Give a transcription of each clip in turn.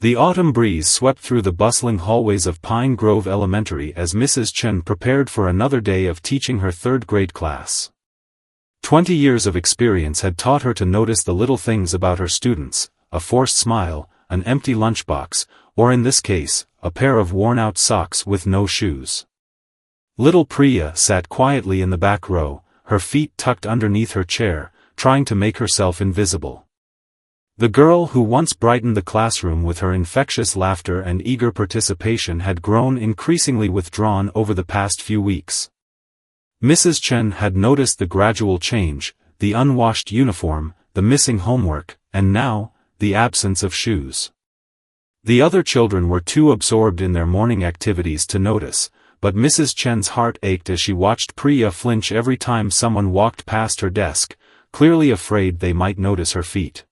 The autumn breeze swept through the bustling hallways of Pine Grove Elementary as Mrs. Chen prepared for another day of teaching her third-grade class. 20 years of experience had taught her to notice the little things about her students, a forced smile, an empty lunchbox, or in this case, a pair of worn-out socks with no shoes. Little Priya sat quietly in the back row, her feet tucked underneath her chair, trying to make herself invisible. The girl who once brightened the classroom with her infectious laughter and eager participation had grown increasingly withdrawn over the past few weeks. Mrs. Chen had noticed the gradual change, the unwashed uniform, the missing homework, and now, the absence of shoes. The other children were too absorbed in their morning activities to notice, but Mrs. Chen's heart ached as she watched Priya flinch every time someone walked past her desk, clearly afraid they might notice her feet.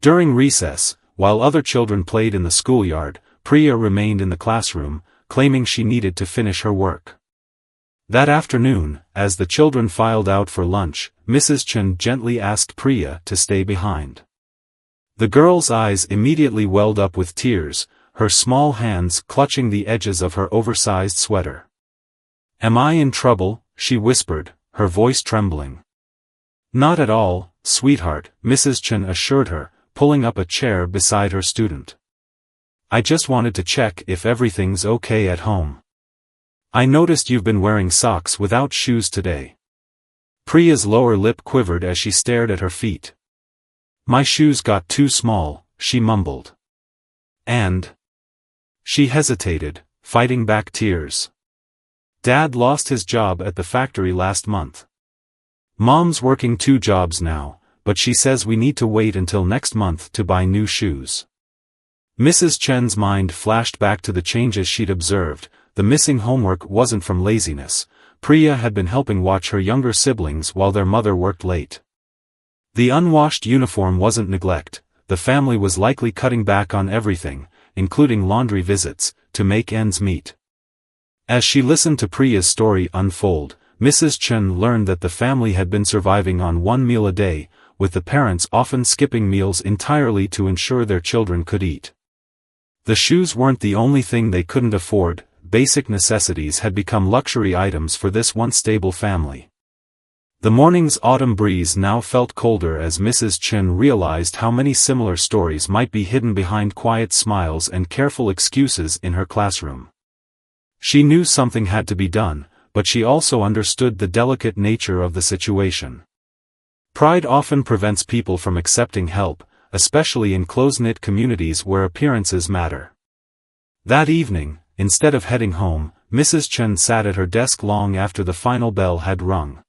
During recess, while other children played in the schoolyard, Priya remained in the classroom, claiming she needed to finish her work. That afternoon, as the children filed out for lunch, Mrs. Chen gently asked Priya to stay behind. The girl's eyes immediately welled up with tears, her small hands clutching the edges of her oversized sweater. "Am I in trouble?" she whispered, her voice trembling. "Not at all, sweetheart," Mrs. Chen assured her, pulling up a chair beside her student. "I just wanted to check if everything's okay at home. I noticed you've been wearing socks without shoes today." Priya's lower lip quivered as she stared at her feet. "My shoes got too small," she mumbled. "And?" She hesitated, fighting back tears. "Dad lost his job at the factory last month. Mom's working 2 jobs now, but she says we need to wait until next month to buy new shoes." Mrs. Chen's mind flashed back to the changes she'd observed. The missing homework wasn't from laziness. Priya had been helping watch her younger siblings while their mother worked late. The unwashed uniform wasn't neglect. The family was likely cutting back on everything, including laundry visits, to make ends meet. As she listened to Priya's story unfold, Mrs. Chen learned that the family had been surviving on 1 meal a day, with the parents often skipping meals entirely to ensure their children could eat. The shoes weren't the only thing they couldn't afford. Basic necessities had become luxury items for this once stable family. The morning's autumn breeze now felt colder as Mrs. Chen realized how many similar stories might be hidden behind quiet smiles and careful excuses in her classroom. She knew something had to be done, but she also understood the delicate nature of the situation. Pride often prevents people from accepting help, especially in close-knit communities where appearances matter. That evening, instead of heading home, Mrs. Chen sat at her desk long after the final bell had rung.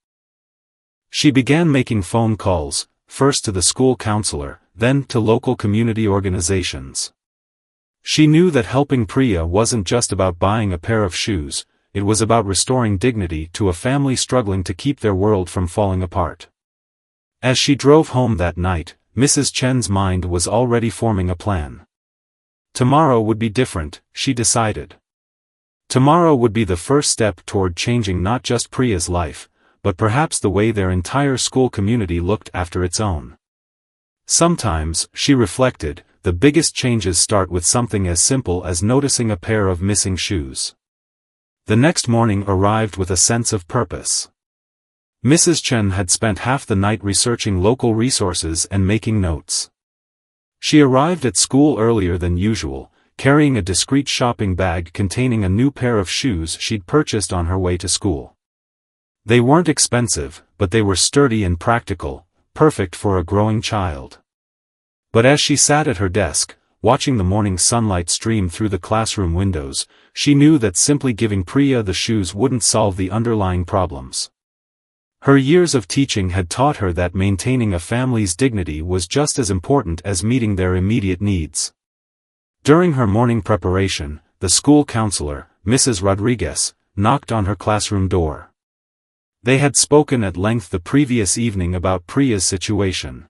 She began making phone calls, first to the school counselor, then to local community organizations. She knew that helping Priya wasn't just about buying a pair of shoes, it was about restoring dignity to a family struggling to keep their world from falling apart. As she drove home that night, Mrs. Chen's mind was already forming a plan. Tomorrow would be different, she decided. Tomorrow would be the first step toward changing not just Priya's life, but perhaps the way their entire school community looked after its own. Sometimes, she reflected, the biggest changes start with something as simple as noticing a pair of missing shoes. The next morning arrived with a sense of purpose. Mrs. Chen had spent half the night researching local resources and making notes. She arrived at school earlier than usual, carrying a discreet shopping bag containing a new pair of shoes she'd purchased on her way to school. They weren't expensive, but they were sturdy and practical, perfect for a growing child. But as she sat at her desk, watching the morning sunlight stream through the classroom windows, she knew that simply giving Priya the shoes wouldn't solve the underlying problems. Her years of teaching had taught her that maintaining a family's dignity was just as important as meeting their immediate needs. During her morning preparation, the school counselor, Mrs. Rodriguez, knocked on her classroom door. They had spoken at length the previous evening about Priya's situation.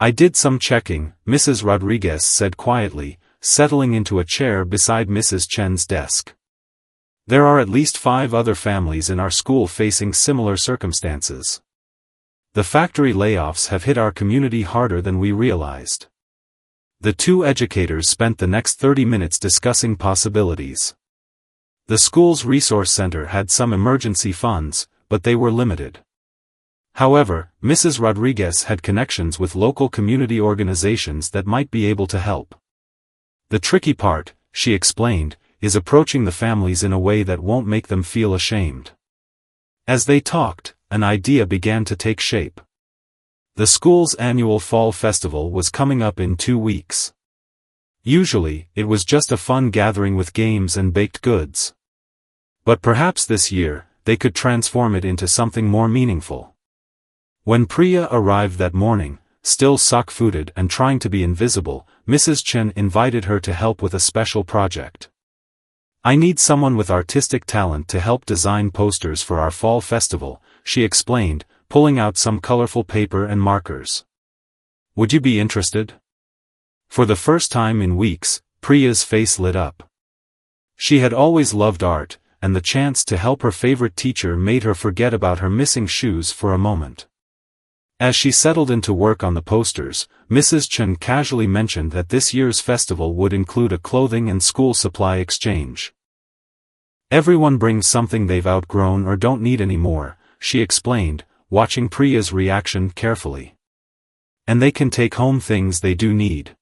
"I did some checking," Mrs. Rodriguez said quietly, settling into a chair beside Mrs. Chen's desk. "There are at least 5 other families in our school facing similar circumstances. The factory layoffs have hit our community harder than we realized. The two educators spent the next 30 minutes discussing possibilities. The school's resource center had some emergency funds, but they were limited. However, Mrs. Rodriguez had connections with local community organizations that might be able to help. The tricky part, she explained, is approaching the families in a way that won't make them feel ashamed. As they talked, an idea began to take shape. The school's annual fall festival was coming up in 2 weeks. Usually, it was just a fun gathering with games and baked goods. But perhaps this year, they could transform it into something more meaningful. When Priya arrived that morning, still sock-footed and trying to be invisible, Mrs. Chen invited her to help with a special project. "I need someone with artistic talent to help design posters for our fall festival," she explained, pulling out some colorful paper and markers. "Would you be interested?" For the first time in weeks, Priya's face lit up. She had always loved art, and the chance to help her favorite teacher made her forget about her missing shoes for a moment. As she settled into work on the posters, Mrs. Chen casually mentioned that this year's festival would include a clothing and school supply exchange. "Everyone brings something they've outgrown or don't need anymore," she explained, watching Priya's reaction carefully. "And they can take home things they do need.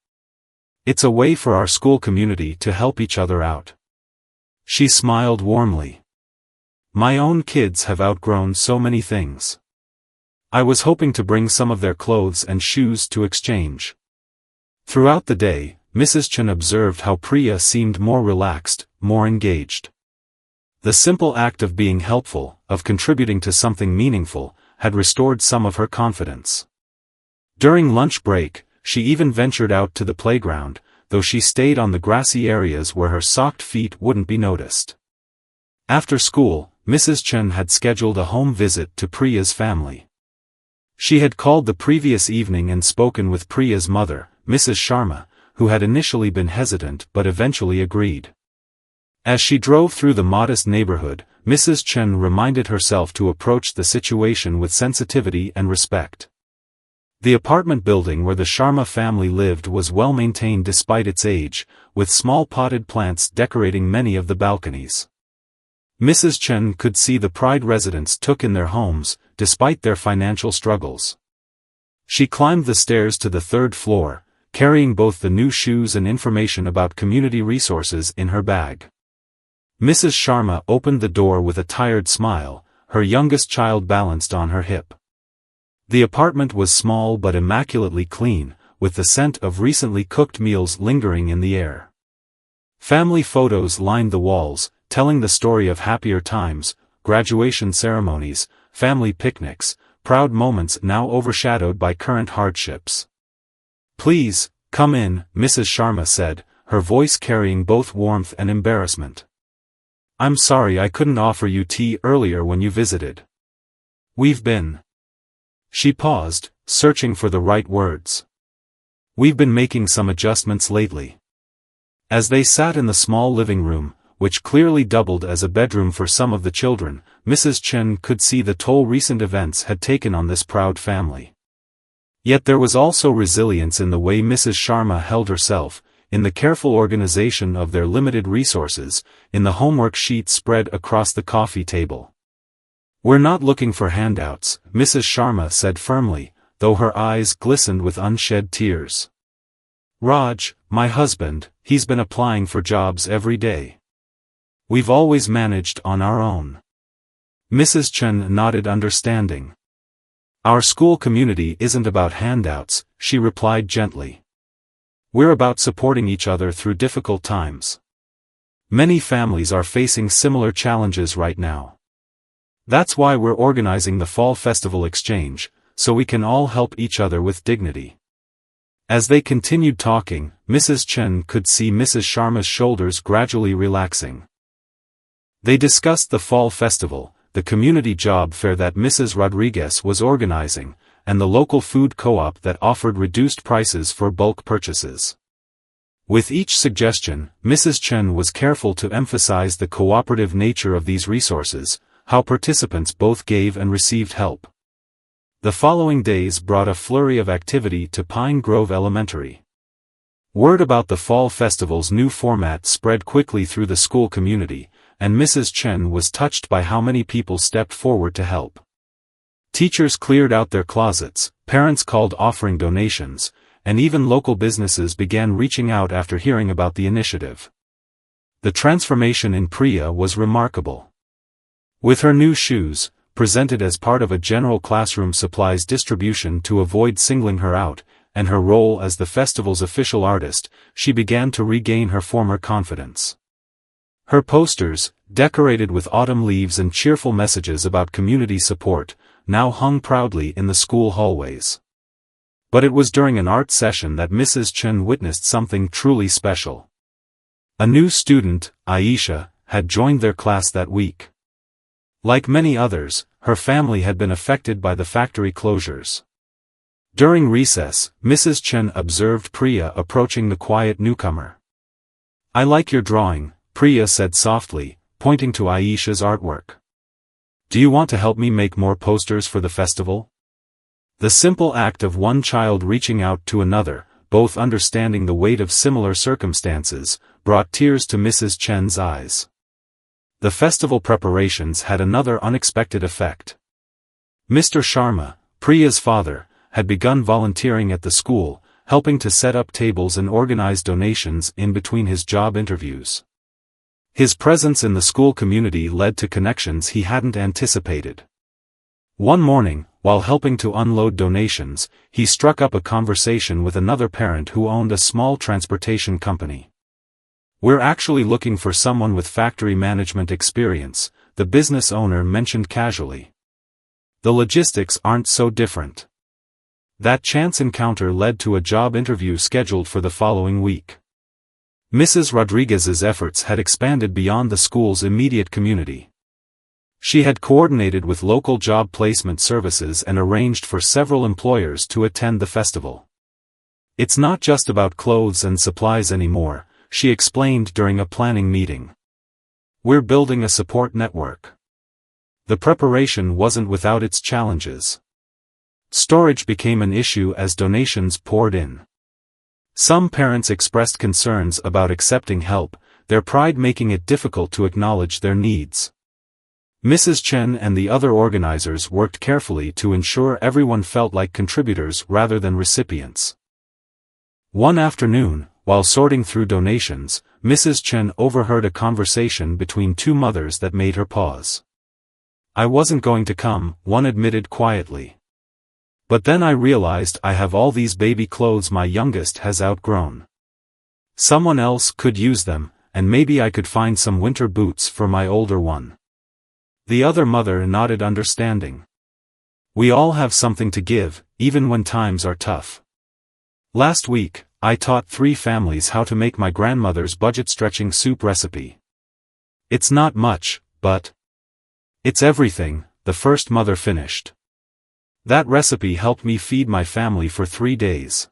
It's a way for our school community to help each other out." She smiled warmly. "My own kids have outgrown so many things. I was hoping to bring some of their clothes and shoes to exchange." Throughout the day, Mrs. Chen observed how Priya seemed more relaxed, more engaged. The simple act of being helpful, of contributing to something meaningful, had restored some of her confidence. During lunch break, she even ventured out to the playground, though she stayed on the grassy areas where her socked feet wouldn't be noticed. After school, Mrs. Chen had scheduled a home visit to Priya's family. She had called the previous evening and spoken with Priya's mother, Mrs. Sharma, who had initially been hesitant but eventually agreed. As she drove through the modest neighborhood, Mrs. Chen reminded herself to approach the situation with sensitivity and respect. The apartment building where the Sharma family lived was well maintained despite its age, with small potted plants decorating many of the balconies. Mrs. Chen could see the pride residents took in their homes, despite their financial struggles. She climbed the stairs to the 3rd floor, carrying both the new shoes and information about community resources in her bag. Mrs. Sharma opened the door with a tired smile, her youngest child balanced on her hip. The apartment was small but immaculately clean, with the scent of recently cooked meals lingering in the air. Family photos lined the walls, telling the story of happier times, graduation ceremonies, family picnics, proud moments now overshadowed by current hardships. "Please, come in," Mrs. Sharma said, her voice carrying both warmth and embarrassment. "I'm sorry I couldn't offer you tea earlier when you visited. We've been..." She paused, searching for the right words. "We've been making some adjustments lately." As they sat in the small living room, which clearly doubled as a bedroom for some of the children, Mrs. Chen could see the toll recent events had taken on this proud family. Yet there was also resilience in the way Mrs. Sharma held herself, in the careful organization of their limited resources, in the homework sheet spread across the coffee table. "We're not looking for handouts," Mrs. Sharma said firmly, though her eyes glistened with unshed tears. "Raj, my husband, he's been applying for jobs every day. We've always managed on our own." Mrs. Chen nodded understanding. "Our school community isn't about handouts," she replied gently. "We're about supporting each other through difficult times. Many families are facing similar challenges right now. That's why we're organizing the Fall Festival Exchange, so we can all help each other with dignity." As they continued talking, Mrs. Chen could see Mrs. Sharma's shoulders gradually relaxing. They discussed the Fall Festival, the community job fair that Mrs. Rodriguez was organizing, and the local food co-op that offered reduced prices for bulk purchases. With each suggestion, Mrs. Chen was careful to emphasize the cooperative nature of these resources, how participants both gave and received help. The following days brought a flurry of activity to Pine Grove Elementary. Word about the fall festival's new format spread quickly through the school community, and Mrs. Chen was touched by how many people stepped forward to help. Teachers cleared out their closets, parents called offering donations, and even local businesses began reaching out after hearing about the initiative. The transformation in Priya was remarkable. With her new shoes, presented as part of a general classroom supplies distribution to avoid singling her out, and her role as the festival's official artist, she began to regain her former confidence. Her posters, decorated with autumn leaves and cheerful messages about community support, now hung proudly in the school hallways. But it was during an art session that Mrs. Chen witnessed something truly special. A new student, Aisha, had joined their class that week. Like many others, her family had been affected by the factory closures. During recess, Mrs. Chen observed Priya approaching the quiet newcomer. "I like your drawing," Priya said softly, pointing to Aisha's artwork. "Do you want to help me make more posters for the festival?" The simple act of one child reaching out to another, both understanding the weight of similar circumstances, brought tears to Mrs. Chen's eyes. The festival preparations had another unexpected effect. Mr. Sharma, Priya's father, had begun volunteering at the school, helping to set up tables and organize donations in between his job interviews. His presence in the school community led to connections he hadn't anticipated. One morning, while helping to unload donations, he struck up a conversation with another parent who owned a small transportation company. "We're actually looking for someone with factory management experience," the business owner mentioned casually. "The logistics aren't so different." That chance encounter led to a job interview scheduled for the following week. Mrs. Rodriguez's efforts had expanded beyond the school's immediate community. She had coordinated with local job placement services and arranged for several employers to attend the festival. "It's not just about clothes and supplies anymore," she explained during a planning meeting. "We're building a support network." The preparation wasn't without its challenges. Storage became an issue as donations poured in. Some parents expressed concerns about accepting help, their pride making it difficult to acknowledge their needs. Mrs. Chen and the other organizers worked carefully to ensure everyone felt like contributors rather than recipients. One afternoon, while sorting through donations, Mrs. Chen overheard a conversation between two mothers that made her pause. "I wasn't going to come," one admitted quietly. "But then I realized I have all these baby clothes my youngest has outgrown. Someone else could use them, and maybe I could find some winter boots for my older one." The other mother nodded understanding. "We all have something to give, even when times are tough. Last week, I taught 3 families how to make my grandmother's budget-stretching soup recipe. It's not much, but it's everything," the first mother finished. "That recipe helped me feed my family for 3 days."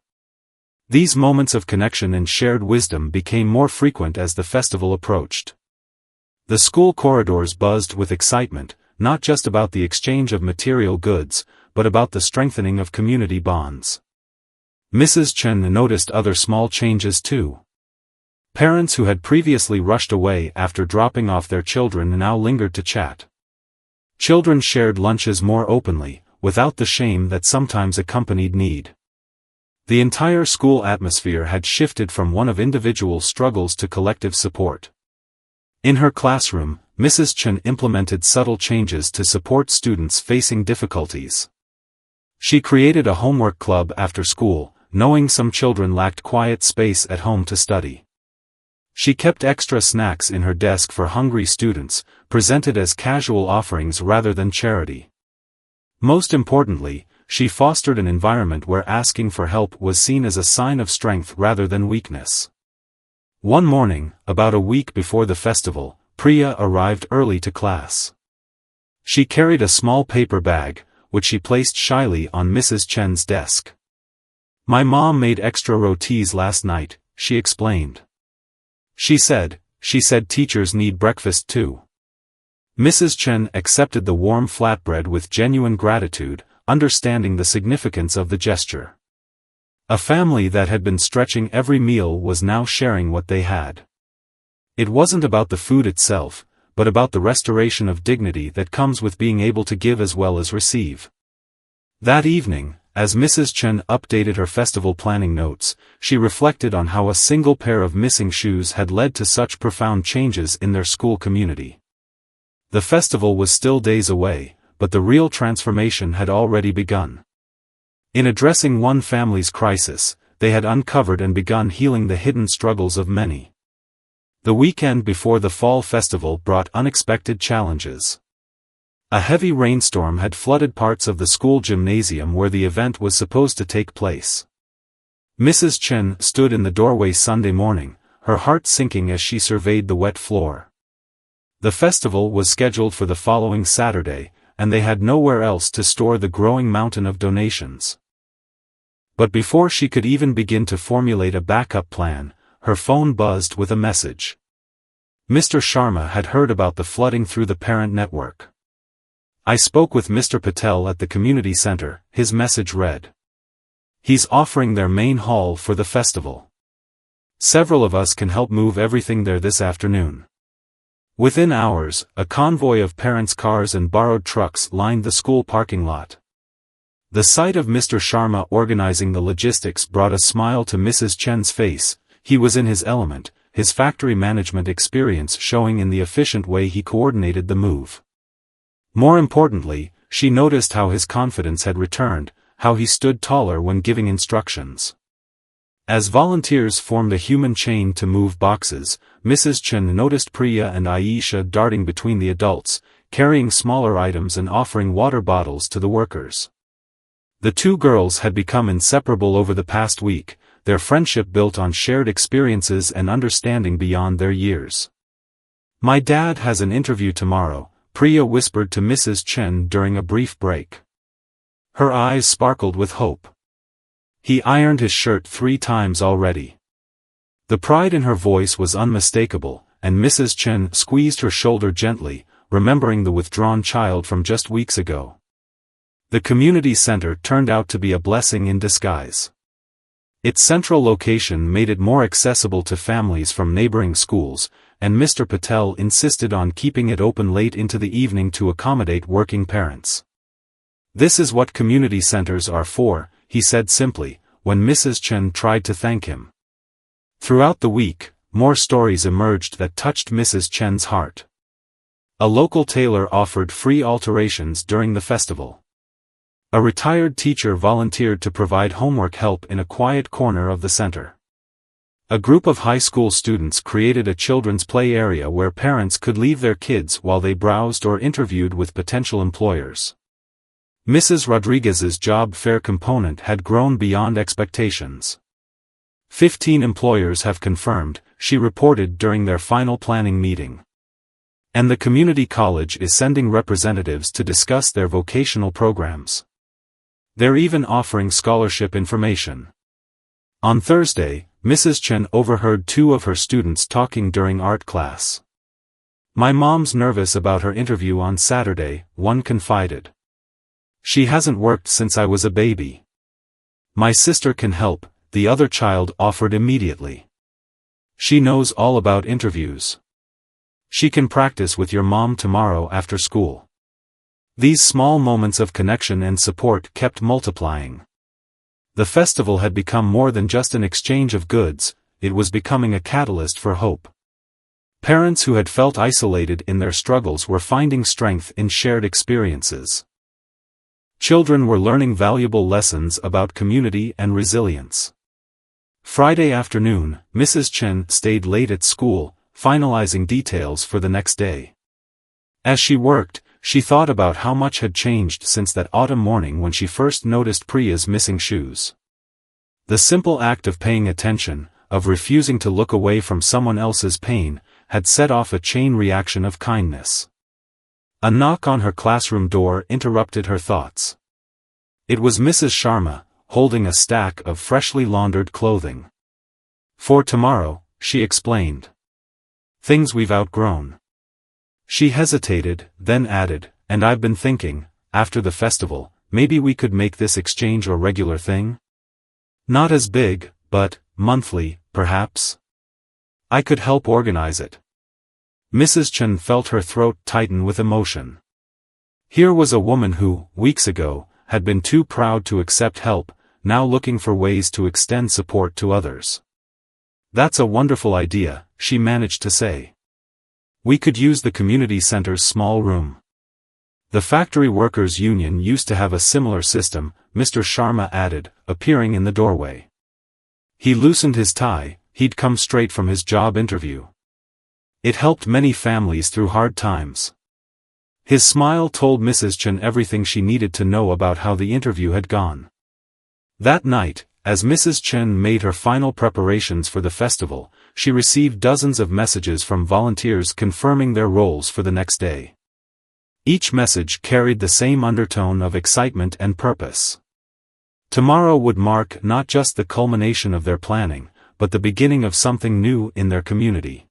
These moments of connection and shared wisdom became more frequent as the festival approached. The school corridors buzzed with excitement, not just about the exchange of material goods, but about the strengthening of community bonds. Mrs. Chen noticed other small changes too. Parents who had previously rushed away after dropping off their children now lingered to chat. Children shared lunches more openly, without the shame that sometimes accompanied need. The entire school atmosphere had shifted from one of individual struggles to collective support. In her classroom, Mrs. Chen implemented subtle changes to support students facing difficulties. She created a homework club after school, knowing some children lacked quiet space at home to study. She kept extra snacks in her desk for hungry students, presented as casual offerings rather than charity. Most importantly, she fostered an environment where asking for help was seen as a sign of strength rather than weakness. One morning, about a week before the festival, Priya arrived early to class. She carried a small paper bag, which she placed shyly on Mrs. Chen's desk. "My mom made extra rotis last night," she explained. She said teachers need breakfast too." Mrs. Chen accepted the warm flatbread with genuine gratitude, understanding the significance of the gesture. A family that had been stretching every meal was now sharing what they had. It wasn't about the food itself, but about the restoration of dignity that comes with being able to give as well as receive. That evening, as Mrs. Chen updated her festival planning notes, she reflected on how a single pair of missing shoes had led to such profound changes in their school community. The festival was still days away, but the real transformation had already begun. In addressing one family's crisis, they had uncovered and begun healing the hidden struggles of many. The weekend before the fall festival brought unexpected challenges. A heavy rainstorm had flooded parts of the school gymnasium where the event was supposed to take place. Mrs. Chen stood in the doorway Sunday morning, her heart sinking as she surveyed the wet floor. The festival was scheduled for the following Saturday, and they had nowhere else to store the growing mountain of donations. But before she could even begin to formulate a backup plan, her phone buzzed with a message. Mr. Sharma had heard about the flooding through the parent network. "I spoke with Mr. Patel at the community center," his message read. "He's offering their main hall for the festival. Several of us can help move everything there this afternoon." Within hours, a convoy of parents' cars and borrowed trucks lined the school parking lot. The sight of Mr. Sharma organizing the logistics brought a smile to Mrs. Chen's face. He was in his element, his factory management experience showing in the efficient way he coordinated the move. More importantly, she noticed how his confidence had returned, how he stood taller when giving instructions. As volunteers formed a human chain to move boxes, Mrs. Chen noticed Priya and Aisha darting between the adults, carrying smaller items and offering water bottles to the workers. The two girls had become inseparable over the past week, their friendship built on shared experiences and understanding beyond their years. "My dad has an interview tomorrow," Priya whispered to Mrs. Chen during a brief break. Her eyes sparkled with hope. "He ironed his shirt 3 times already." The pride in her voice was unmistakable, and Mrs. Chen squeezed her shoulder gently, remembering the withdrawn child from just weeks ago. The community center turned out to be a blessing in disguise. Its central location made it more accessible to families from neighboring schools, and Mr. Patel insisted on keeping it open late into the evening to accommodate working parents. "This is what community centers are for," he said simply, when Mrs. Chen tried to thank him. Throughout the week, more stories emerged that touched Mrs. Chen's heart. A local tailor offered free alterations during the festival. A retired teacher volunteered to provide homework help in a quiet corner of the center. A group of high school students created a children's play area where parents could leave their kids while they browsed or interviewed with potential employers. Mrs. Rodriguez's job fair component had grown beyond expectations. 15 employers have confirmed, she reported during their final planning meeting. And the community college is sending representatives to discuss their vocational programs. They're even offering scholarship information. On Thursday, Mrs. Chen overheard 2 of her students talking during art class. "My mom's nervous about her interview on Saturday," one confided. "She hasn't worked since I was a baby." "My sister can help," the other child offered immediately. "She knows all about interviews. She can practice with your mom tomorrow after school." These small moments of connection and support kept multiplying. The festival had become more than just an exchange of goods, it was becoming a catalyst for hope. Parents who had felt isolated in their struggles were finding strength in shared experiences. Children were learning valuable lessons about community and resilience. Friday afternoon, Mrs. Chen stayed late at school, finalizing details for the next day. As she worked, she thought about how much had changed since that autumn morning when she first noticed Priya's missing shoes. The simple act of paying attention, of refusing to look away from someone else's pain, had set off a chain reaction of kindness. A knock on her classroom door interrupted her thoughts. It was Mrs. Sharma, holding a stack of freshly laundered clothing. "For tomorrow," she explained. "Things we've outgrown." She hesitated, then added, "And I've been thinking, after the festival, maybe we could make this exchange a regular thing?" Not as big, but monthly, perhaps? I could help organize it. Mrs. Chen felt her throat tighten with emotion. Here was a woman who, weeks ago, had been too proud to accept help, now looking for ways to extend support to others. That's a wonderful idea, she managed to say. We could use the community center's small room. The Factory Workers' Union used to have a similar system, Mr. Sharma added, appearing in the doorway. He loosened his tie, he'd come straight from his job interview. It helped many families through hard times. His smile told Mrs. Chen everything she needed to know about how the interview had gone. That night, as Mrs. Chen made her final preparations for the festival, she received dozens of messages from volunteers confirming their roles for the next day. Each message carried the same undertone of excitement and purpose. Tomorrow would mark not just the culmination of their planning, but the beginning of something new in their community.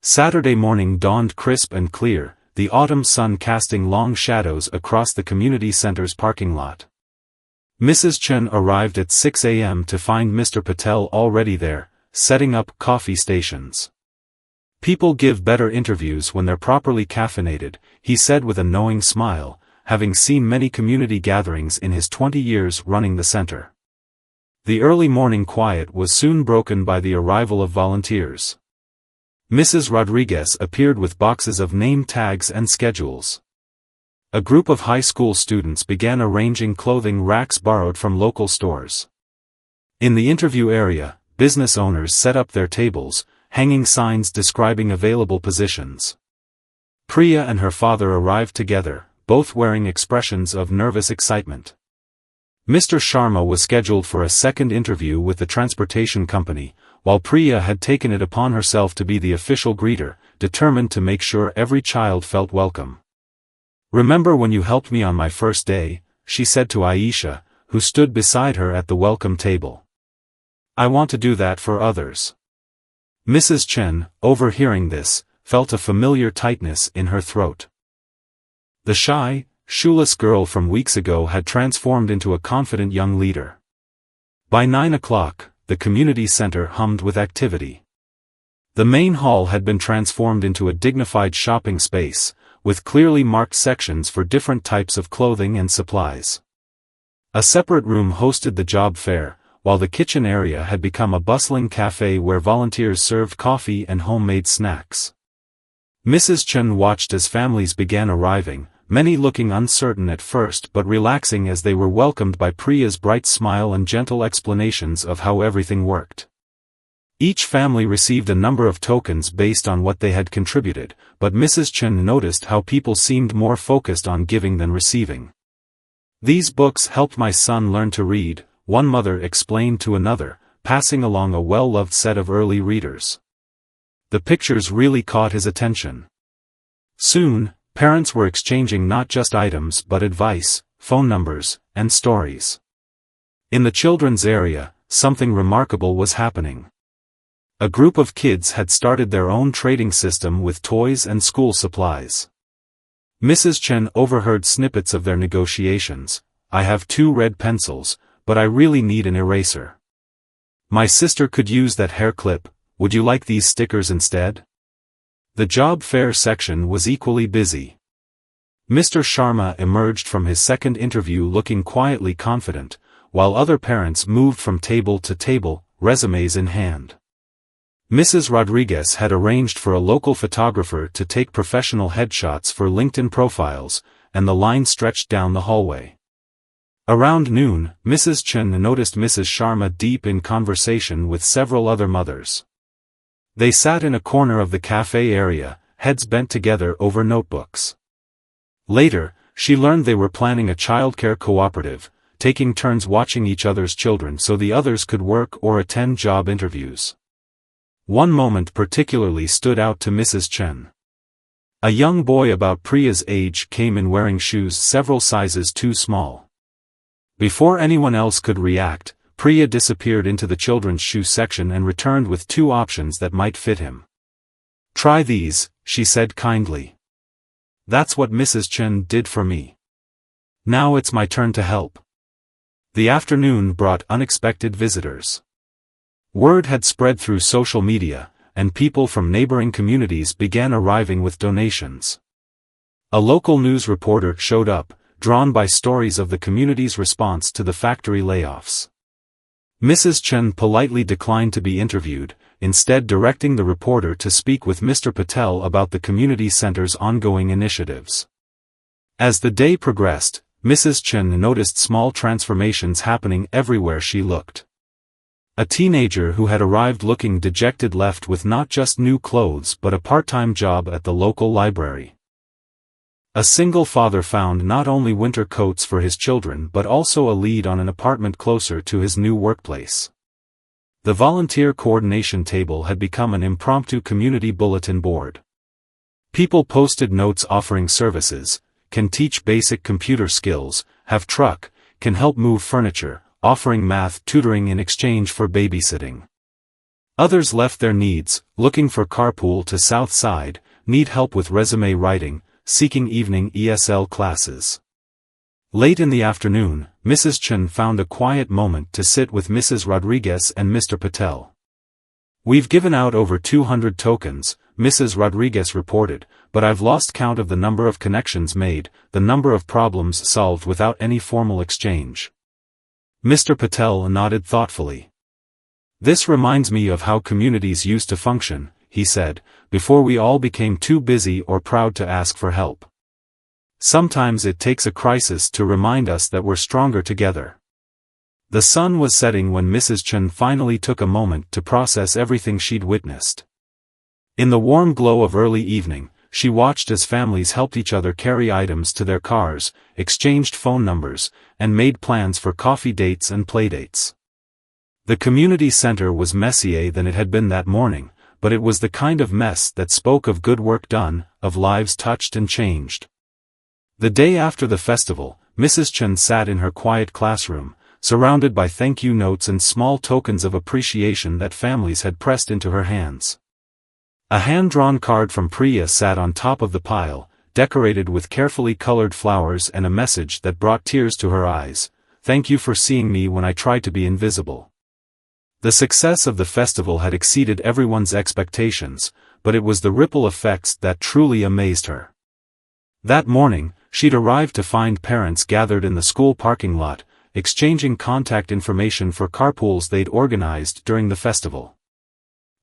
Saturday morning dawned crisp and clear, the autumn sun casting long shadows across the community center's parking lot. Mrs. Chen arrived at 6 a.m. to find Mr. Patel already there, setting up coffee stations. People give better interviews when they're properly caffeinated, he said with a knowing smile, having seen many community gatherings in his 20 years running the center. The early morning quiet was soon broken by the arrival of volunteers. Mrs. Rodriguez appeared with boxes of name tags and schedules. A group of high school students began arranging clothing racks borrowed from local stores. In the interview area, business owners set up their tables, hanging signs describing available positions. Priya and her father arrived together, both wearing expressions of nervous excitement. Mr. Sharma was scheduled for a second interview with the transportation company, while Priya had taken it upon herself to be the official greeter, determined to make sure every child felt welcome. "Remember when you helped me on my first day?" she said to Aisha, who stood beside her at the welcome table. "I want to do that for others." Mrs. Chen, overhearing this, felt a familiar tightness in her throat. The shy, shoeless girl from weeks ago had transformed into a confident young leader. By 9 o'clock, the community center hummed with activity. The main hall had been transformed into a dignified shopping space, with clearly marked sections for different types of clothing and supplies. A separate room hosted the job fair, while the kitchen area had become a bustling cafe where volunteers served coffee and homemade snacks. Mrs. Chen watched as families began arriving, many looking uncertain at first but relaxing as they were welcomed by Priya's bright smile and gentle explanations of how everything worked. Each family received a number of tokens based on what they had contributed, but Mrs. Chen noticed how people seemed more focused on giving than receiving. "These books helped my son learn to read," one mother explained to another, passing along a well-loved set of early readers. The pictures really caught his attention. Soon, parents were exchanging not just items but advice, phone numbers, and stories. In the children's area, something remarkable was happening. A group of kids had started their own trading system with toys and school supplies. Mrs. Chen overheard snippets of their negotiations. "I have 2 red pencils, but I really need an eraser. My sister could use that hair clip, would you like these stickers instead?" The job fair section was equally busy. Mr. Sharma emerged from his second interview looking quietly confident, while other parents moved from table to table, resumes in hand. Mrs. Rodriguez had arranged for a local photographer to take professional headshots for LinkedIn profiles, and the line stretched down the hallway. Around noon, Mrs. Chen noticed Mrs. Sharma deep in conversation with several other mothers. They sat in a corner of the cafe area, heads bent together over notebooks. Later, she learned they were planning a childcare cooperative, taking turns watching each other's children so the others could work or attend job interviews. One moment particularly stood out to Mrs. Chen. A young boy about Priya's age came in wearing shoes several sizes too small. Before anyone else could react, Priya disappeared into the children's shoe section and returned with 2 options that might fit him. "Try these," she said kindly. "That's what Mrs. Chen did for me. Now it's my turn to help." The afternoon brought unexpected visitors. Word had spread through social media, and people from neighboring communities began arriving with donations. A local news reporter showed up, drawn by stories of the community's response to the factory layoffs. Mrs. Chen politely declined to be interviewed, instead directing the reporter to speak with Mr. Patel about the community center's ongoing initiatives. As the day progressed, Mrs. Chen noticed small transformations happening everywhere she looked. A teenager who had arrived looking dejected left with not just new clothes but a part-time job at the local library. A single father found not only winter coats for his children but also a lead on an apartment closer to his new workplace. The volunteer coordination table had become an impromptu community bulletin board. People posted notes offering services, can teach basic computer skills, have truck, can help move furniture, offering math tutoring in exchange for babysitting. Others left their needs, looking for carpool to South Side, need help with resume writing, seeking evening ESL classes. Late in the afternoon, Mrs. Chen found a quiet moment to sit with Mrs. Rodriguez and Mr. Patel. "We've given out over 200 tokens," Mrs. Rodriguez reported, "but I've lost count of the number of connections made, the number of problems solved without any formal exchange." Mr. Patel nodded thoughtfully. "This reminds me of how communities used to function," he said, "before we all became too busy or proud to ask for help. Sometimes it takes a crisis to remind us that we're stronger together." The sun was setting when Mrs. Chen finally took a moment to process everything she'd witnessed. In the warm glow of early evening, she watched as families helped each other carry items to their cars, exchanged phone numbers, and made plans for coffee dates and playdates. The community center was messier than it had been that morning, but it was the kind of mess that spoke of good work done, of lives touched and changed. The day after the festival, Mrs. Chen sat in her quiet classroom, surrounded by thank you notes and small tokens of appreciation that families had pressed into her hands. A hand-drawn card from Priya sat on top of the pile, decorated with carefully colored flowers and a message that brought tears to her eyes: "Thank you for seeing me when I tried to be invisible." The success of the festival had exceeded everyone's expectations, but it was the ripple effects that truly amazed her. That morning, she'd arrived to find parents gathered in the school parking lot, exchanging contact information for carpools they'd organized during the festival.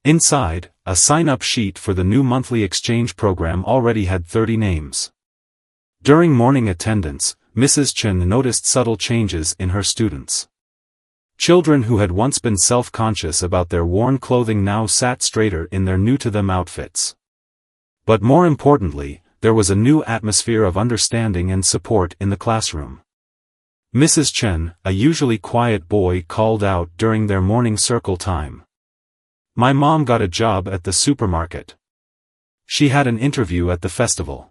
Inside, a sign-up sheet for the new monthly exchange program already had 30 names. During morning attendance, Mrs. Chen noticed subtle changes in her students. Children who had once been self-conscious about their worn clothing now sat straighter in their new-to-them outfits. But more importantly, there was a new atmosphere of understanding and support in the classroom. Mrs. Chen, a usually quiet boy, called out during their morning circle time. "My mom got a job at the supermarket. She had an interview at the festival."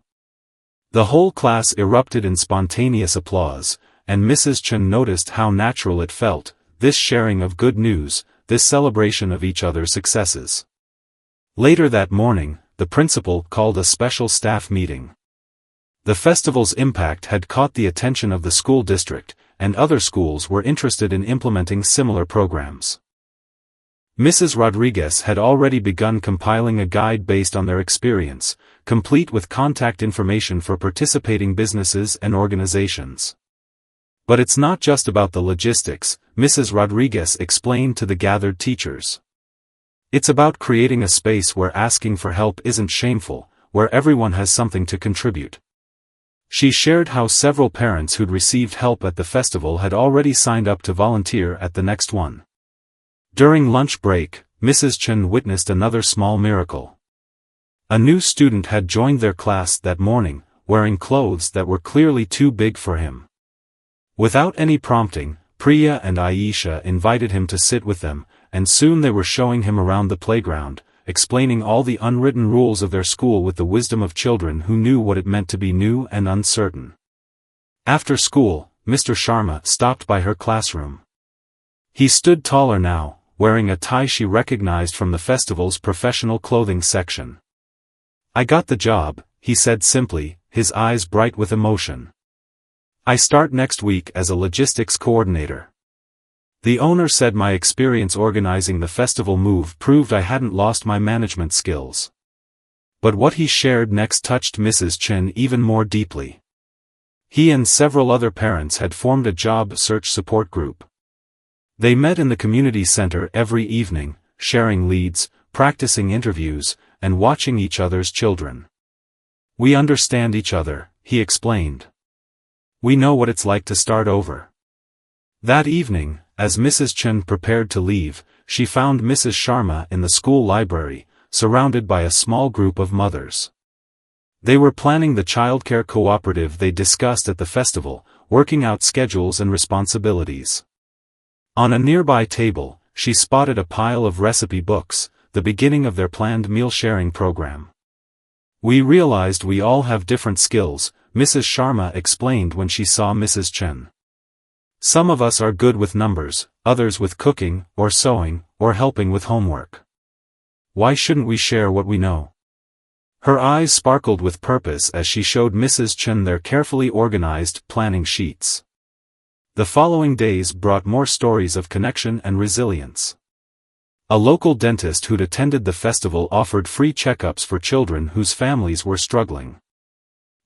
The whole class erupted in spontaneous applause, and Mrs. Chen noticed how natural it felt, this sharing of good news, this celebration of each other's successes. Later that morning, the principal called a special staff meeting. The festival's impact had caught the attention of the school district, and other schools were interested in implementing similar programs. Mrs. Rodriguez had already begun compiling a guide based on their experience, complete with contact information for participating businesses and organizations. "But it's not just about the logistics," Mrs. Rodriguez explained to the gathered teachers. "It's about creating a space where asking for help isn't shameful, where everyone has something to contribute." She shared how several parents who'd received help at the festival had already signed up to volunteer at the next one. During lunch break, Mrs. Chen witnessed another small miracle. A new student had joined their class that morning, wearing clothes that were clearly too big for him. Without any prompting, Priya and Aisha invited him to sit with them, and soon they were showing him around the playground, explaining all the unwritten rules of their school with the wisdom of children who knew what it meant to be new and uncertain. After school, Mr. Sharma stopped by her classroom. He stood taller now, wearing a tie she recognized from the festival's professional clothing section. "I got the job," he said simply, his eyes bright with emotion. "I start next week as a logistics coordinator." The owner said my experience organizing the festival move proved I hadn't lost my management skills. But what he shared next touched Mrs. Chen even more deeply. He and several other parents had formed a job search support group. They met in the community center every evening, sharing leads, practicing interviews, and watching each other's children. "We understand each other," he explained. "We know what it's like to start over." That evening, as Mrs. Chen prepared to leave, she found Mrs. Sharma in the school library, surrounded by a small group of mothers. They were planning the childcare cooperative they discussed at the festival, working out schedules and responsibilities. On a nearby table, she spotted a pile of recipe books, the beginning of their planned meal-sharing program. "We realized we all have different skills," Mrs. Sharma explained when she saw Mrs. Chen. "Some of us are good with numbers, others with cooking, or sewing, or helping with homework. Why shouldn't we share what we know?" Her eyes sparkled with purpose as she showed Mrs. Chen their carefully organized planning sheets. The following days brought more stories of connection and resilience. A local dentist who'd attended the festival offered free checkups for children whose families were struggling.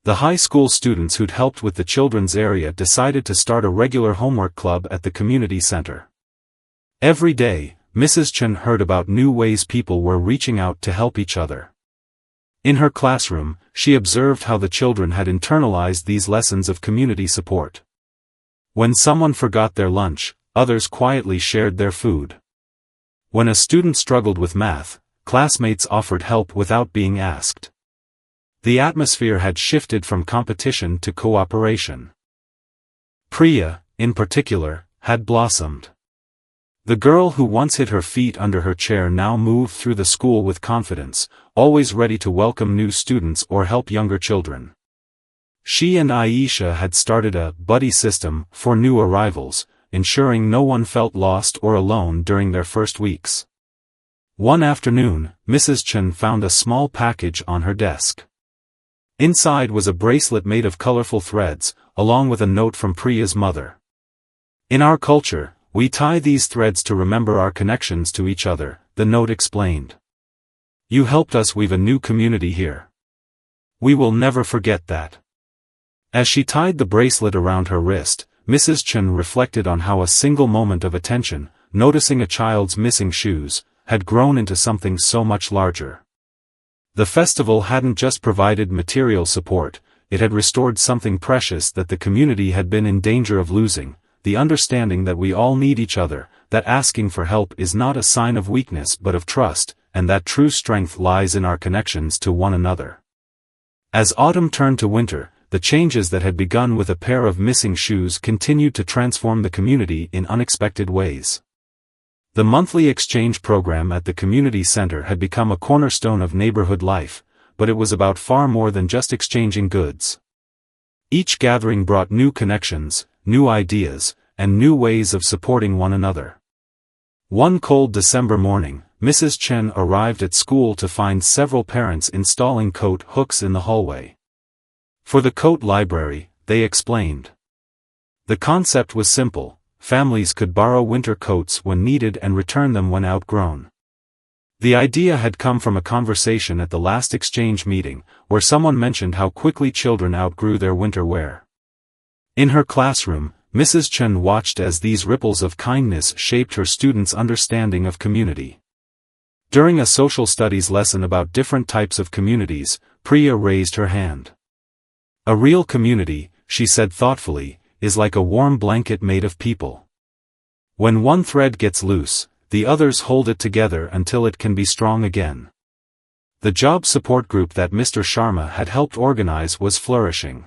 The high school students who'd helped with the children's area decided to start a regular homework club at the community center. Every day, Mrs. Chen heard about new ways people were reaching out to help each other. In her classroom, she observed how the children had internalized these lessons of community support. When someone forgot their lunch, others quietly shared their food. When a student struggled with math, classmates offered help without being asked. The atmosphere had shifted from competition to cooperation. Priya, in particular, had blossomed. The girl who once hid her feet under her chair now moved through the school with confidence, always ready to welcome new students or help younger children. She and Aisha had started a buddy system for new arrivals, ensuring no one felt lost or alone during their first weeks. One afternoon, Mrs. Chen found a small package on her desk. Inside was a bracelet made of colorful threads, along with a note from Priya's mother. "In our culture, we tie these threads to remember our connections to each other," the note explained. "You helped us weave a new community here. We will never forget that." As she tied the bracelet around her wrist, Mrs. Chen reflected on how a single moment of attention, noticing a child's missing shoes, had grown into something so much larger. The festival hadn't just provided material support, it had restored something precious that the community had been in danger of losing, the understanding that we all need each other, that asking for help is not a sign of weakness but of trust, and that true strength lies in our connections to one another. As autumn turned to winter, the changes that had begun with a pair of missing shoes continued to transform the community in unexpected ways. The monthly exchange program at the community center had become a cornerstone of neighborhood life, but it was about far more than just exchanging goods. Each gathering brought new connections, new ideas, and new ways of supporting one another. One cold December morning, Mrs. Chen arrived at school to find several parents installing coat hooks in the hallway. For the coat library, they explained. The concept was simple: families could borrow winter coats when needed and return them when outgrown. The idea had come from a conversation at the last exchange meeting, where someone mentioned how quickly children outgrew their winter wear. In her classroom, Mrs. Chen watched as these ripples of kindness shaped her students' understanding of community. During a social studies lesson about different types of communities, Priya raised her hand. "A real community," she said thoughtfully, "is like a warm blanket made of people. When one thread gets loose, the others hold it together until it can be strong again." The job support group that Mr. Sharma had helped organize was flourishing.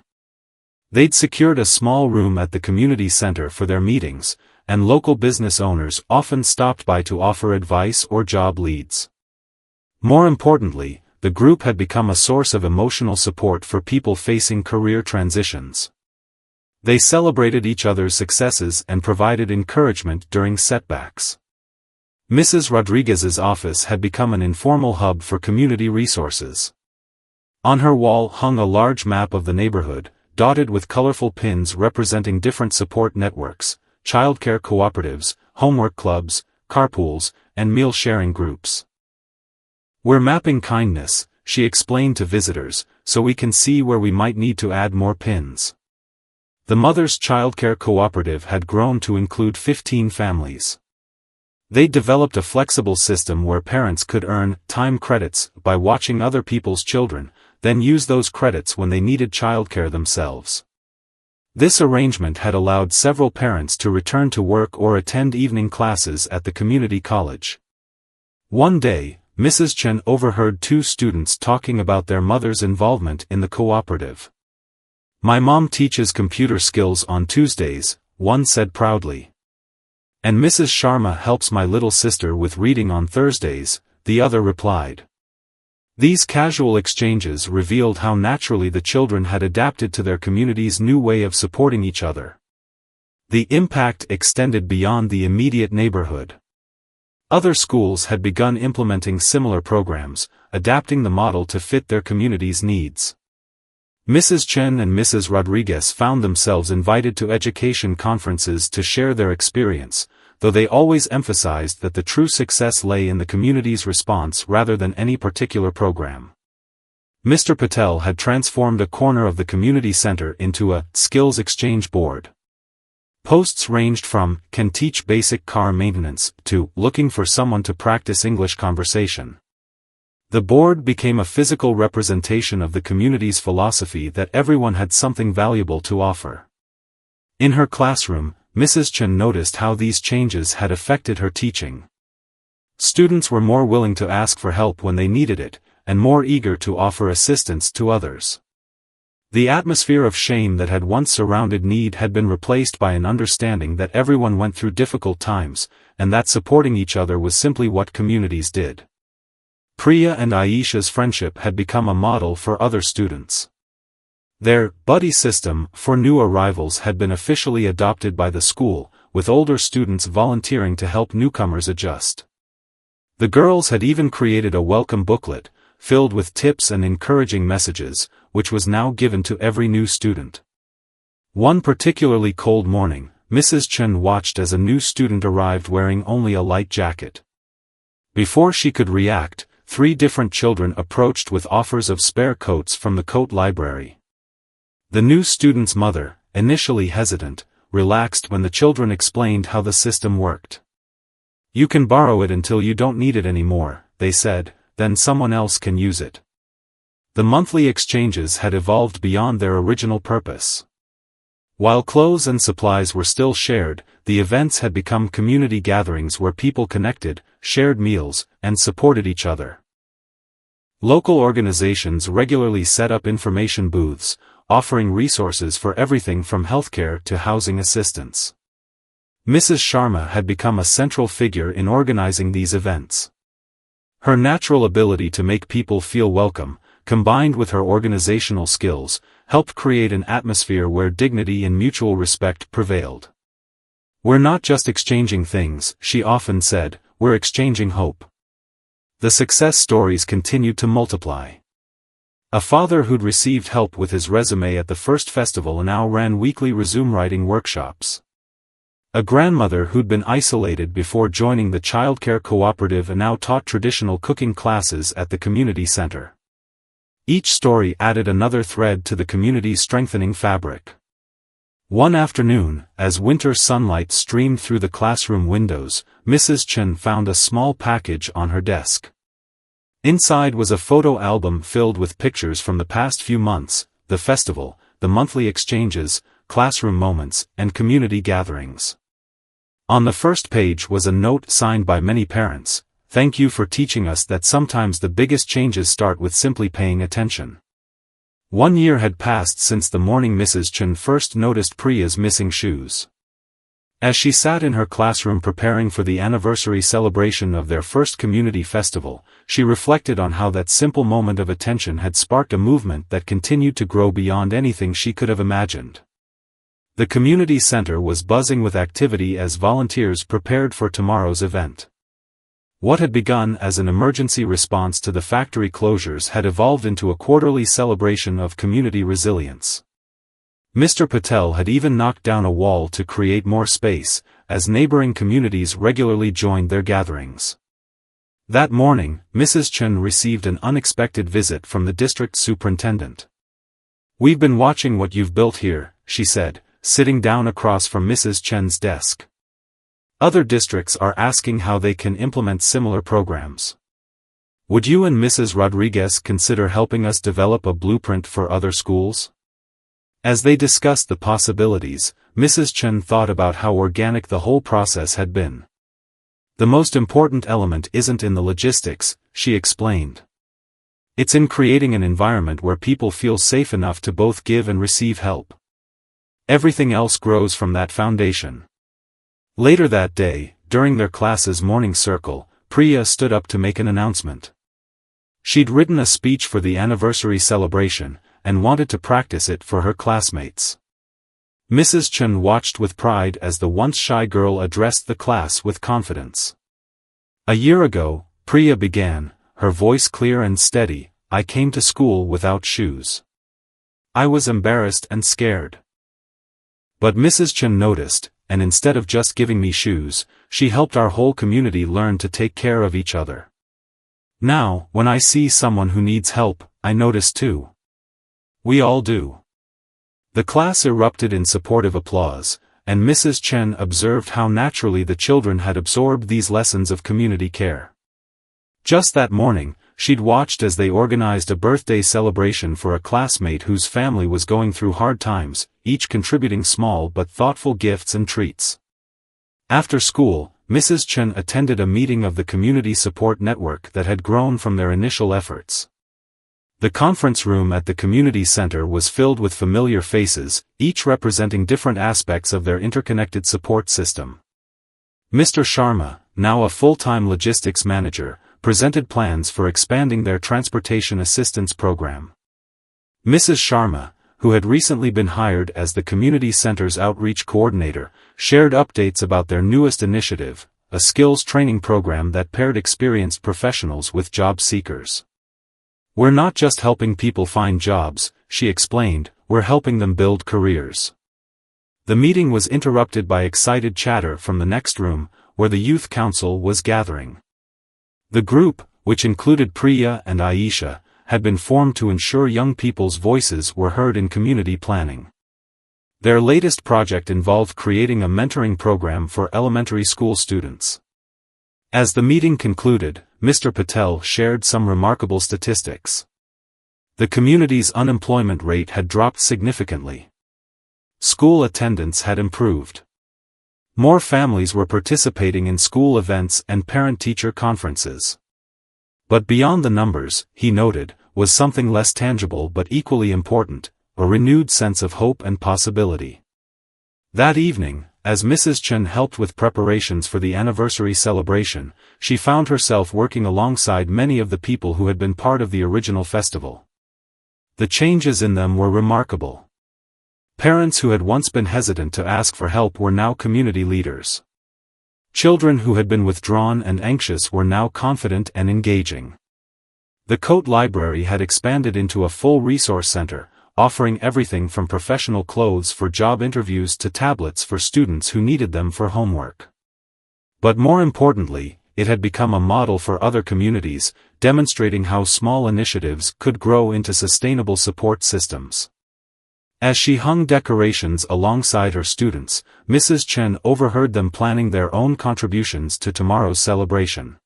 They'd secured a small room at the community center for their meetings, and local business owners often stopped by to offer advice or job leads. More importantly, the group had become a source of emotional support for people facing career transitions. They celebrated each other's successes and provided encouragement during setbacks. Mrs. Rodriguez's office had become an informal hub for community resources. On her wall hung a large map of the neighborhood, dotted with colorful pins representing different support networks, childcare cooperatives, homework clubs, carpools, and meal-sharing groups. "We're mapping kindness," she explained to visitors, "so we can see where we might need to add more pins." The Mothers' Childcare Cooperative had grown to include 15 families. They developed a flexible system where parents could earn time credits by watching other people's children, then use those credits when they needed childcare themselves. This arrangement had allowed several parents to return to work or attend evening classes at the community college. One day, Mrs. Chen overheard two students talking about their mother's involvement in the cooperative. "My mom teaches computer skills on Tuesdays," one said proudly. "And Mrs. Sharma helps my little sister with reading on Thursdays," the other replied. These casual exchanges revealed how naturally the children had adapted to their community's new way of supporting each other. The impact extended beyond the immediate neighborhood. Other schools had begun implementing similar programs, adapting the model to fit their community's needs. Mrs. Chen and Mrs. Rodriguez found themselves invited to education conferences to share their experience, though they always emphasized that the true success lay in the community's response rather than any particular program. Mr. Patel had transformed a corner of the community center into a skills exchange board. Posts ranged from "can teach basic car maintenance" to "looking for someone to practice English conversation." The board became a physical representation of the community's philosophy that everyone had something valuable to offer. In her classroom, Mrs. Chen noticed how these changes had affected her teaching. Students were more willing to ask for help when they needed it, and more eager to offer assistance to others. The atmosphere of shame that had once surrounded need had been replaced by an understanding that everyone went through difficult times, and that supporting each other was simply what communities did. Priya and Aisha's friendship had become a model for other students. Their buddy system for new arrivals had been officially adopted by the school, with older students volunteering to help newcomers adjust. The girls had even created a welcome booklet, filled with tips and encouraging messages, which was now given to every new student. One particularly cold morning, Mrs. Chen watched as a new student arrived wearing only a light jacket. Before she could react, 3 different children approached with offers of spare coats from the coat library. The new student's mother, initially hesitant, relaxed when the children explained how the system worked. "You can borrow it until you don't need it anymore," they said, "then someone else can use it." The monthly exchanges had evolved beyond their original purpose. While clothes and supplies were still shared, the events had become community gatherings where people connected, shared meals, and supported each other. Local organizations regularly set up information booths, offering resources for everything from healthcare to housing assistance. Mrs. Sharma had become a central figure in organizing these events. Her natural ability to make people feel welcome, combined with her organizational skills, helped create an atmosphere where dignity and mutual respect prevailed. "We're not just exchanging things," she often said, "we're exchanging hope." The success stories continued to multiply. A father who'd received help with his resume at the first festival now ran weekly resume writing workshops. A grandmother who'd been isolated before joining the childcare cooperative now taught traditional cooking classes at the community center. Each story added another thread to the community's strengthening fabric. One afternoon, as winter sunlight streamed through the classroom windows, Mrs. Chen found a small package on her desk. Inside was a photo album filled with pictures from the past few months, the festival, the monthly exchanges, classroom moments, and community gatherings. On the first page was a note signed by many parents: "Thank you for teaching us that sometimes the biggest changes start with simply paying attention." 1 year had passed since the morning Mrs. Chen first noticed Priya's missing shoes. As she sat in her classroom preparing for the anniversary celebration of their first community festival, she reflected on how that simple moment of attention had sparked a movement that continued to grow beyond anything she could have imagined. The community center was buzzing with activity as volunteers prepared for tomorrow's event. What had begun as an emergency response to the factory closures had evolved into a quarterly celebration of community resilience. Mr. Patel had even knocked down a wall to create more space, as neighboring communities regularly joined their gatherings. That morning, Mrs. Chen received an unexpected visit from the district superintendent. "We've been watching what you've built here," she said, sitting down across from Mrs. Chen's desk. "Other districts are asking how they can implement similar programs. Would you and Mrs. Rodriguez consider helping us develop a blueprint for other schools?" As they discussed the possibilities, Mrs. Chen thought about how organic the whole process had been. "The most important element isn't in the logistics," she explained. "It's in creating an environment where people feel safe enough to both give and receive help. Everything else grows from that foundation." Later that day, during their class's morning circle, Priya stood up to make an announcement. She'd written a speech for the anniversary celebration, and wanted to practice it for her classmates. Mrs. Chen watched with pride as the once shy girl addressed the class with confidence. "A year ago," Priya began, her voice clear and steady, "I came to school without shoes. I was embarrassed and scared. But Mrs. Chen noticed, and instead of just giving me shoes, she helped our whole community learn to take care of each other. Now, when I see someone who needs help, I notice too. We all do." The class erupted in supportive applause, and Mrs. Chen observed how naturally the children had absorbed these lessons of community care. Just that morning, she'd watched as they organized a birthday celebration for a classmate whose family was going through hard times, each contributing small but thoughtful gifts and treats. After school, Mrs. Chen attended a meeting of the community support network that had grown from their initial efforts. The conference room at the community center was filled with familiar faces, each representing different aspects of their interconnected support system. Mr. Sharma, now a full-time logistics manager, presented plans for expanding their transportation assistance program. Mrs. Sharma, who had recently been hired as the community center's outreach coordinator, shared updates about their newest initiative, a skills training program that paired experienced professionals with job seekers. "We're not just helping people find jobs," she explained, "we're helping them build careers." The meeting was interrupted by excited chatter from the next room, where the youth council was gathering. The group, which included Priya and Aisha, had been formed to ensure young people's voices were heard in community planning. Their latest project involved creating a mentoring program for elementary school students. As the meeting concluded, Mr. Patel shared some remarkable statistics. The community's unemployment rate had dropped significantly. School attendance had improved. More families were participating in school events and parent-teacher conferences. But beyond the numbers, he noted, was something less tangible but equally important, a renewed sense of hope and possibility. That evening, as Mrs. Chen helped with preparations for the anniversary celebration, she found herself working alongside many of the people who had been part of the original festival. The changes in them were remarkable. Parents who had once been hesitant to ask for help were now community leaders. Children who had been withdrawn and anxious were now confident and engaging. The Coat Library had expanded into a full resource center, offering everything from professional clothes for job interviews to tablets for students who needed them for homework. But more importantly, it had become a model for other communities, demonstrating how small initiatives could grow into sustainable support systems. As she hung decorations alongside her students, Mrs. Chen overheard them planning their own contributions to tomorrow's celebration.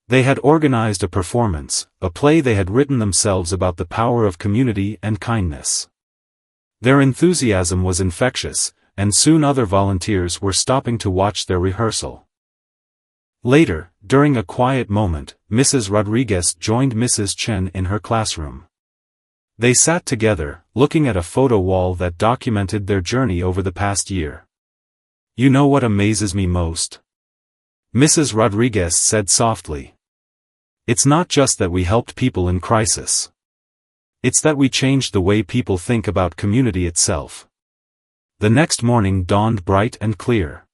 They had organized a performance, a play they had written themselves about the power of community and kindness. Their enthusiasm was infectious, and soon other volunteers were stopping to watch their rehearsal. Later, during a quiet moment, Mrs. Rodriguez joined Mrs. Chen in her classroom. They sat together, looking at a photo wall that documented their journey over the past year. "You know what amazes me most?" Mrs. Rodriguez said softly. "It's not just that we helped people in crisis. It's that we changed the way people think about community itself." The next morning dawned bright and clear.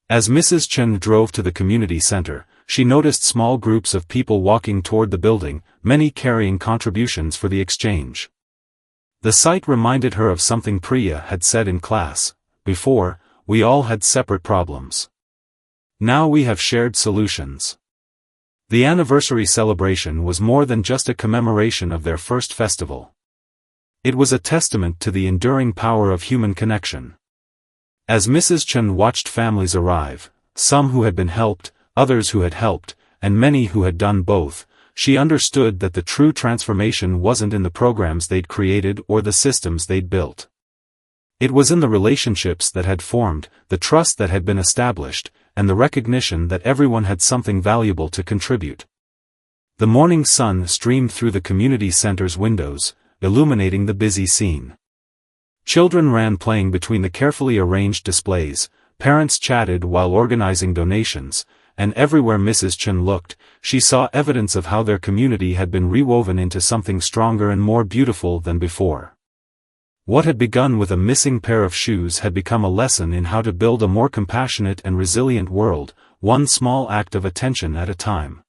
As Mrs. Chen drove to the community center, she noticed small groups of people walking toward the building, many carrying contributions for the exchange. The sight reminded her of something Priya had said in class. Before, we all had separate problems. Now we have shared solutions. The anniversary celebration was more than just a commemoration of their first festival. It was a testament to the enduring power of human connection. As Mrs. Chen watched families arrive, some who had been helped, others who had helped, and many who had done both, she understood that the true transformation wasn't in the programs they'd created or the systems they'd built. It was in the relationships that had formed, the trust that had been established, and the recognition that everyone had something valuable to contribute. The morning sun streamed through the community center's windows, illuminating the busy scene. Children ran playing between the carefully arranged displays, parents chatted while organizing donations, and everywhere Mrs. Chen looked, she saw evidence of how their community had been rewoven into something stronger and more beautiful than before. What had begun with a missing pair of shoes had become a lesson in how to build a more compassionate and resilient world, one small act of attention at a time.